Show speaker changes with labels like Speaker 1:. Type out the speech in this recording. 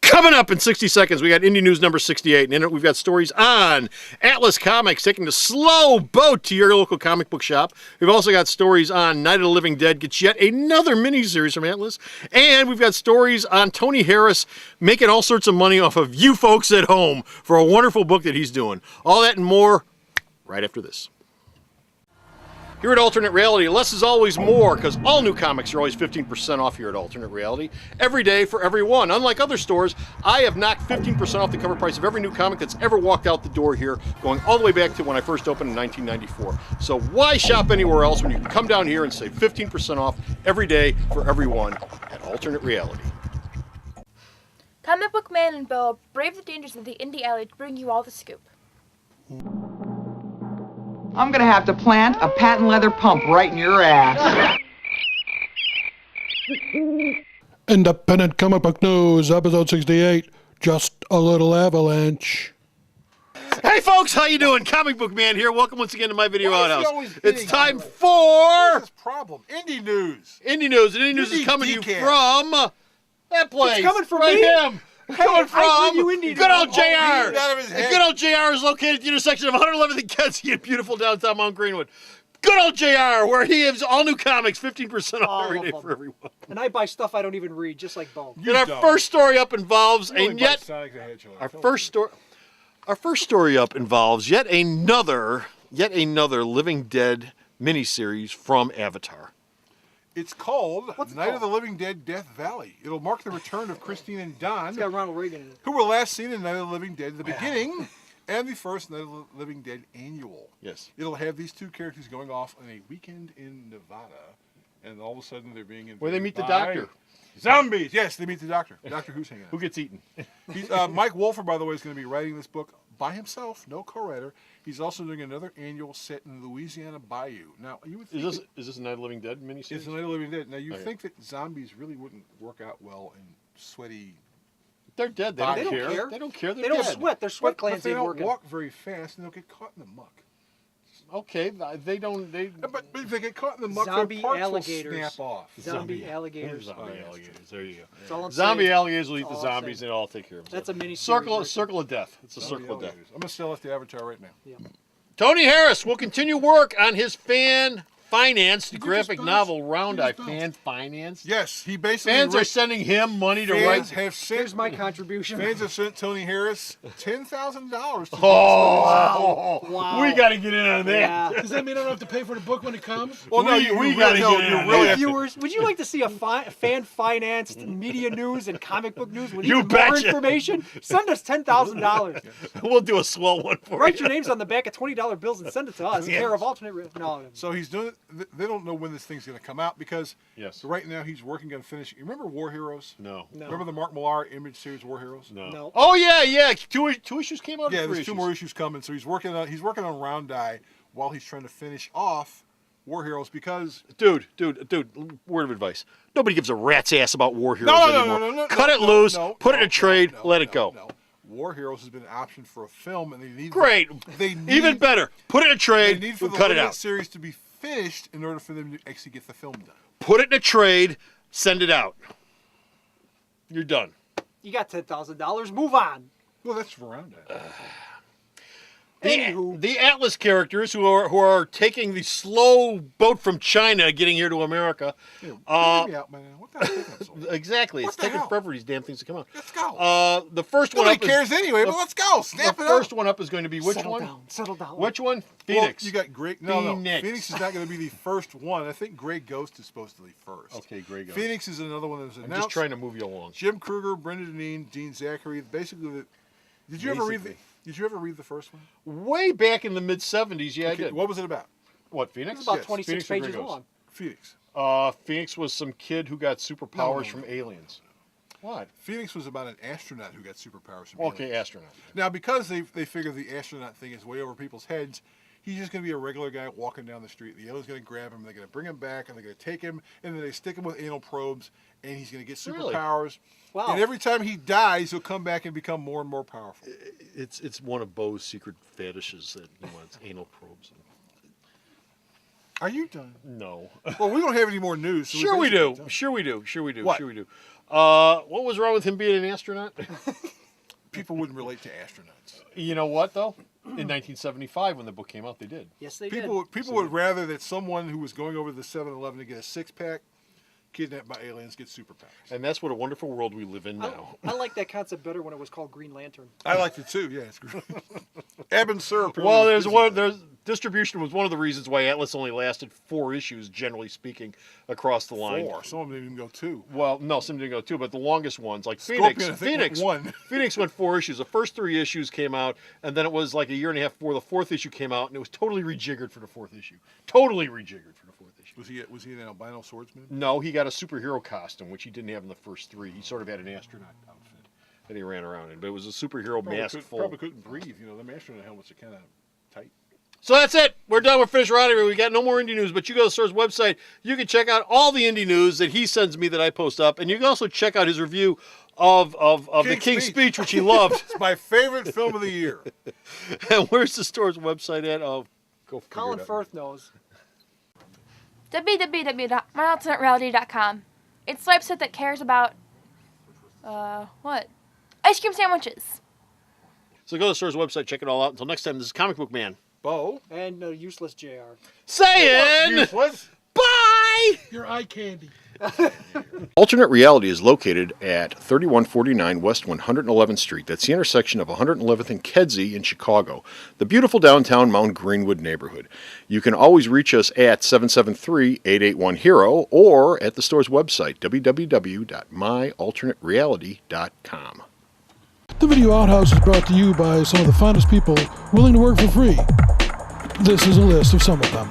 Speaker 1: Coming up in 60 seconds, we got Indy News number 68, and in it we've got stories on Atlas Comics taking the slow boat to your local comic book shop. We've also got stories on Night of the Living Dead gets yet another miniseries from Atlas, and we've got stories on Tony Harris making all sorts of money off of you folks at home for a wonderful book that he's doing. All that and more right after this. Here at Alternate Reality, less is always more, because all new comics are always 15% off here at Alternate Reality. Every day for everyone. Unlike other stores, I have knocked 15% off the cover price of every new comic that's ever walked out the door here, going all the way back to when I first opened in 1994. So why shop anywhere else when you can come down here and save 15% off every day for everyone at Alternate Reality?
Speaker 2: Comic Book Man and Bill brave the dangers of the Indy Alley to bring you all the scoop.
Speaker 3: I'm gonna have to plant a patent leather pump right in your ass.
Speaker 4: Independent Comic Book News, episode 68, Just a Little Avalanche.
Speaker 1: Hey folks, how you doing? Comic Book Man here. Welcome once again to my video outhouse. It's time for...
Speaker 5: What's his problem? Indie News.
Speaker 1: Indie News. And Indie News is coming to you from that place.
Speaker 6: It's coming from
Speaker 1: right
Speaker 6: me?
Speaker 1: him. It's coming from good old JR.
Speaker 5: And
Speaker 1: good old JR is located at the intersection of 111th and Kedzie in beautiful downtown Mount Greenwood. Good old JR, where he has all new comics, 15% off every day for everyone.
Speaker 6: And I buy stuff I don't even read, just like Bo.
Speaker 1: And our first story up involves, our first story up involves yet another Living Dead miniseries from Avatar.
Speaker 5: It's called Night of the Living Dead Death Valley. It'll mark the return of Christine and Don,
Speaker 6: It's got Ronald Reagan in it.
Speaker 5: who were last seen in Night of the Living Dead at the beginning and the first Night of the Living Dead annual.
Speaker 1: Yes.
Speaker 5: It'll have these two characters going off on a weekend in Nevada, and all of a sudden they're being invaded
Speaker 1: Where they meet the
Speaker 5: by
Speaker 1: doctor.
Speaker 5: Zombies! Yes, they meet the doctor. Doctor Who's hanging out.
Speaker 1: Who gets eaten?
Speaker 5: He's, Mike Wolfer, by the way, is going to be writing this book by himself, no co-writer. He's also doing another annual set in the Louisiana Bayou. Now, you would think
Speaker 1: Is this a Night of the Living Dead miniseries?
Speaker 5: it's a Night of the Living Dead. Now, you think that zombies really wouldn't work out well in sweaty.
Speaker 1: They're dead. They
Speaker 5: They
Speaker 1: don't
Speaker 5: don't
Speaker 1: care.
Speaker 6: care.
Speaker 1: They don't care. They're
Speaker 6: They don't
Speaker 1: dead.
Speaker 6: sweat. Their sweat
Speaker 5: But
Speaker 6: glands
Speaker 5: they
Speaker 6: ain't
Speaker 5: don't
Speaker 6: working.
Speaker 5: walk very fast, and they'll get caught in the muck.
Speaker 1: Okay, they don't.
Speaker 5: But if they get caught in the muck,
Speaker 6: Zombie
Speaker 5: their parts
Speaker 6: alligators.
Speaker 5: will snap off.
Speaker 6: Zombie alligators.
Speaker 1: Zombie alligators. There you go.
Speaker 6: That's all I'm
Speaker 1: Zombie
Speaker 6: saying.
Speaker 1: alligators will eat the
Speaker 6: That's all I'm
Speaker 1: zombies
Speaker 6: saying.
Speaker 1: and I'll take care of them.
Speaker 6: That's a mini
Speaker 1: circle of death. It's a circle of death.
Speaker 5: Alligators. I'm going to sell it to Avatar right now.
Speaker 6: Yeah.
Speaker 1: Tony Harris will continue work on his fan-financed
Speaker 5: Did you
Speaker 1: graphic
Speaker 5: just
Speaker 1: novel
Speaker 5: bounce?
Speaker 1: Round-Eye.
Speaker 5: You just bounced.
Speaker 1: Fan-financed?
Speaker 5: Yes, he basically.
Speaker 1: Fans are sending him money to write.
Speaker 6: Here's my contribution.
Speaker 5: Fans have sent Tony Harris $10,000.
Speaker 1: Oh,
Speaker 6: Wow.
Speaker 1: we got to get in on that.
Speaker 6: Yeah.
Speaker 4: Does that mean I don't have to pay for the book when it comes?
Speaker 5: Well, no,
Speaker 1: We gotta get in on
Speaker 5: really
Speaker 1: that.
Speaker 5: have to.
Speaker 6: Viewers, would you like to see a fan-financed media news and comic book news with
Speaker 1: You
Speaker 6: even more
Speaker 1: betcha.
Speaker 6: information? Send us $10,000.
Speaker 1: We'll do a swell one for
Speaker 6: Write
Speaker 1: you.
Speaker 6: your names on the back of $20 bills and send it to us. Care of alternate. No.
Speaker 5: So he's doing it. They don't know when this thing's going to come out because
Speaker 1: Yes.
Speaker 5: right now he's working on finishing. You remember War Heroes?
Speaker 1: No.
Speaker 5: Remember the Mark Millar image series War Heroes?
Speaker 1: No. Oh, yeah. Two issues came out.
Speaker 5: Yeah,
Speaker 1: or
Speaker 5: there's
Speaker 1: 3
Speaker 5: two more issues coming. So he's working on Round Eye while he's trying to finish off War Heroes because
Speaker 1: Dude, word of advice. Nobody gives a rat's ass about War Heroes anymore.
Speaker 5: no.
Speaker 1: Cut it loose, put it in a trade, let it go.
Speaker 5: No. War Heroes has been an option for a film, and they need
Speaker 1: Great. Even better. Put it in a
Speaker 5: They
Speaker 1: trade,
Speaker 5: need for the
Speaker 1: cut it
Speaker 5: limited
Speaker 1: out.
Speaker 5: series to be finished in order for them to actually get the film done.
Speaker 1: Put it in a trade, send it out. You're done.
Speaker 6: You got $10,000. Move on.
Speaker 5: Well, that's for Round Eye.
Speaker 6: Anywho.
Speaker 1: The Atlas characters who are taking the slow boat from China getting here to America.
Speaker 5: Get me out, man. What the hell is this?
Speaker 1: Exactly.
Speaker 5: What
Speaker 1: It's
Speaker 5: the
Speaker 1: taking
Speaker 5: hell?
Speaker 1: forever for these damn things to come out.
Speaker 5: Let's go.
Speaker 1: The first one
Speaker 5: Nobody
Speaker 1: up
Speaker 5: cares anyway, but let's go. Snap
Speaker 1: the
Speaker 5: it
Speaker 1: first
Speaker 5: up.
Speaker 1: one up is going to be which
Speaker 6: Settle
Speaker 1: one?
Speaker 6: down. Settle down.
Speaker 1: Which one?
Speaker 5: Well,
Speaker 1: Phoenix.
Speaker 5: you got Grey. No.
Speaker 1: Phoenix.
Speaker 5: Phoenix is not going to be the first one. I think Grey Ghost is supposed to be first.
Speaker 1: Okay, Grey Ghost.
Speaker 5: Phoenix is another one that was
Speaker 1: I'm
Speaker 5: announced.
Speaker 1: just trying to move you along.
Speaker 5: Jim Kruger, Brenda Deneen, Dean Zachary. Basically, did you ever read the first one?
Speaker 1: Way back in the mid '70s, yeah, I did.
Speaker 5: What was it about?
Speaker 1: What, Phoenix?
Speaker 6: It's about
Speaker 5: Yes.
Speaker 6: 26
Speaker 1: Phoenix or Grey
Speaker 6: pages
Speaker 1: Ghost?
Speaker 6: long.
Speaker 5: Phoenix.
Speaker 1: Phoenix was some kid who got superpowers
Speaker 5: No.
Speaker 1: from aliens. What?
Speaker 5: Phoenix was about an astronaut who got superpowers from
Speaker 1: Okay,
Speaker 5: aliens.
Speaker 1: astronaut.
Speaker 5: Now, because they figure the astronaut thing is way over people's heads, he's just going to be a regular guy walking down the street. The alien's going to grab him, they're going to bring him back, and they're going to take him, and then they stick him with anal probes, and he's going to get
Speaker 1: Really?
Speaker 5: superpowers.
Speaker 6: Wow.
Speaker 5: And every time he dies, he'll come back and become more and more powerful.
Speaker 1: It's one of Bo's secret fetishes that he wants anal probes.
Speaker 5: Are you done?
Speaker 1: No.
Speaker 5: Well, we don't have any more news. So
Speaker 1: Sure we
Speaker 5: basically
Speaker 1: do.
Speaker 5: done.
Speaker 1: Sure we do. Sure we do.
Speaker 5: What?
Speaker 1: Sure we do. What was wrong with him being an astronaut?
Speaker 5: People wouldn't relate to astronauts.
Speaker 1: You know what, though? In 1975, when the book came out, they did.
Speaker 6: Yes, they
Speaker 5: People
Speaker 6: did.
Speaker 5: would rather that someone who was going over to the 7-Eleven to get a six-pack, kidnapped by aliens, get superpowers.
Speaker 1: And that's what a wonderful world we live in now.
Speaker 6: I like that concept better when it was called Green Lantern.
Speaker 5: I liked it too. Yeah, it's great. Ebb and Sir.
Speaker 1: Well, there's distribution was one of the reasons why Atlas only lasted 4 issues, generally speaking, across the line.
Speaker 5: 4. Some of them didn't even go 2.
Speaker 1: Well, no, some didn't go 2, but the longest ones, like
Speaker 5: Scorpion, I think, went 1.
Speaker 1: Phoenix went 4 issues. The first 3 issues came out, and then it was like a year and a half before the 4th issue came out, and it was totally rejiggered for the 4th issue. Totally rejiggered for the 4th issue.
Speaker 5: Was he an albino swordsman?
Speaker 1: No, he got a superhero costume, which he didn't have in the first 3. He sort of had an astronaut outfit that he ran around in, but it was a superhero mask full.
Speaker 5: Probably couldn't breathe. You know, the astronaut helmets are kind of tight.
Speaker 1: So that's it. We're done. We're finished. We're out of here. We got no more indie news, but you go to the store's website. You can check out all the indie news that he sends me that I post up, and you can also check out his review of the King's Speech, which he loved.
Speaker 5: It's my favorite film of the year.
Speaker 1: And where's the store's website at? Oh, go figure
Speaker 6: Colin
Speaker 1: it out.
Speaker 6: Firth knows.
Speaker 2: www.myalternatereality.com. It's the website that cares about, what? Ice cream sandwiches.
Speaker 1: So go to the store's website, check it all out. Until next time, this is Comic Book Man.
Speaker 5: Bo?
Speaker 6: And useless JR.
Speaker 1: Saying
Speaker 5: Useless?
Speaker 1: bye!
Speaker 4: Your eye candy.
Speaker 1: Alternate Reality is located at 3149 West 111th Street. That's the intersection of 111th and Kedzie in Chicago, the beautiful downtown Mount Greenwood neighborhood. You can always reach us at 773-881-HERO or at the store's website, www.myalternatereality.com.
Speaker 4: The Video Outhouse is brought to you by some of the finest people willing to work for free. This is a list of some of them.